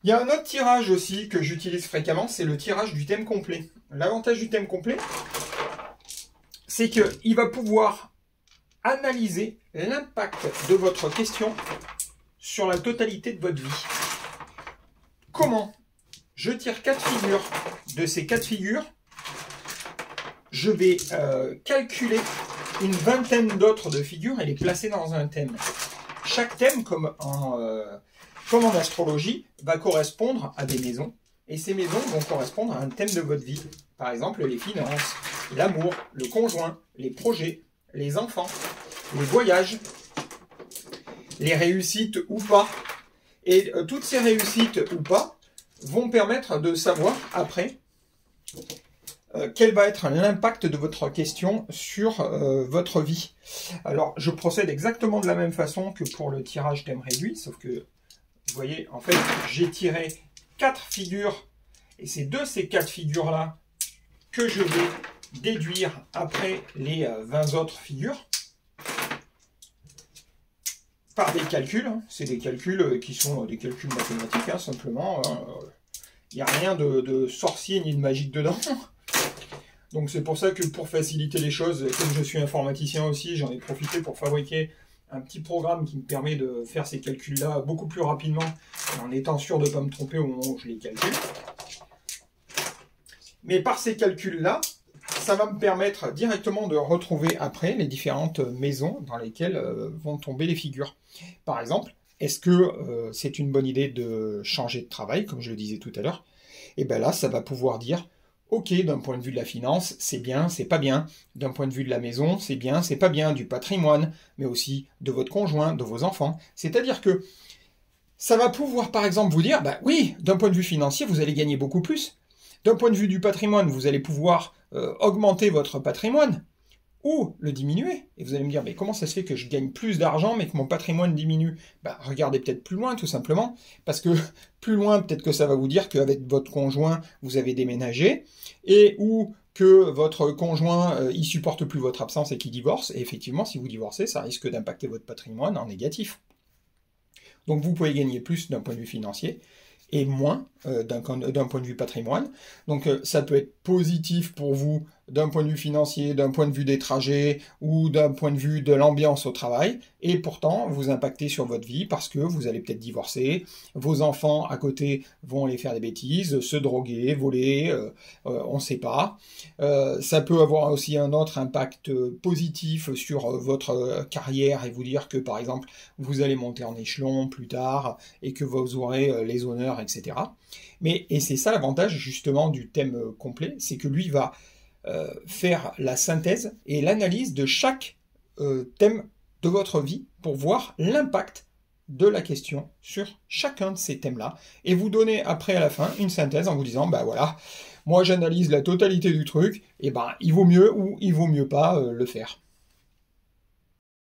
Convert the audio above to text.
Il y a un autre tirage aussi que j'utilise fréquemment, c'est le tirage du thème complet. L'avantage du thème complet, c'est qu'il va pouvoir analyser l'impact de votre question sur la totalité de votre vie. Comment? Je tire 4 figures. De ces 4 figures, je vais calculer une vingtaine d'autres de figures et les placer dans un thème. Chaque thème, comme en astrologie, va correspondre à des maisons. Et ces maisons vont correspondre à un thème de votre vie. Par exemple, les finances, l'amour, le conjoint, les projets, les enfants, les voyages, les réussites ou pas. Et toutes ces réussites ou pas vont permettre de savoir après quel va être l'impact de votre question sur votre vie. Alors, je procède exactement de la même façon que pour le tirage thème réduit, sauf que, vous voyez, en fait, j'ai tiré 4 figures, et c'est de ces 4 figures-là que je vais déduire après les 20 autres figures, par des calculs. C'est des calculs qui sont des calculs mathématiques, simplement. Il n'y a rien de sorcier ni de magique dedans. Donc c'est pour ça que pour faciliter les choses, comme je suis informaticien aussi, j'en ai profité pour fabriquer un petit programme qui me permet de faire ces calculs-là beaucoup plus rapidement, en étant sûr de ne pas me tromper au moment où je les calcule. Mais par ces calculs-là, ça va me permettre directement de retrouver après les différentes maisons dans lesquelles vont tomber les figures. Par exemple, est-ce que c'est une bonne idée de changer de travail, comme je le disais tout à l'heure? Et bien là, ça va pouvoir dire, ok, d'un point de vue de la finance, c'est bien, c'est pas bien. D'un point de vue de la maison, c'est bien, c'est pas bien. Du patrimoine, mais aussi de votre conjoint, de vos enfants. C'est-à-dire que ça va pouvoir, par exemple, vous dire, bah oui, d'un point de vue financier, vous allez gagner beaucoup plus. D'un point de vue du patrimoine, vous allez pouvoir augmenter votre patrimoine ou le diminuer. Et vous allez me dire, mais comment ça se fait que je gagne plus d'argent mais que mon patrimoine diminue? Bah, regardez peut-être plus loin, tout simplement, parce que plus loin, peut-être que ça va vous dire qu'avec votre conjoint, vous avez déménagé, et ou que votre conjoint, il supporte plus votre absence et qu'il divorce. Et effectivement, si vous divorcez, ça risque d'impacter votre patrimoine en négatif. Donc vous pouvez gagner plus d'un point de vue financier, et moins d'un point de vue patrimoine. Donc ça peut être positif pour vous d'un point de vue financier, d'un point de vue des trajets ou d'un point de vue de l'ambiance au travail, et pourtant vous impactez sur votre vie parce que vous allez peut-être divorcer, vos enfants à côté vont aller faire des bêtises, se droguer, voler, on ne sait pas. Ça peut avoir aussi un autre impact positif sur votre carrière et vous dire que par exemple vous allez monter en échelon plus tard et que vous aurez les honneurs, etc. Et c'est ça l'avantage justement du thème complet, c'est que lui va faire la synthèse et l'analyse de chaque thème de votre vie pour voir l'impact de la question sur chacun de ces thèmes-là et vous donner après à la fin une synthèse en vous disant, bah voilà, moi j'analyse la totalité du truc, et ben il vaut mieux ou il vaut mieux pas le faire.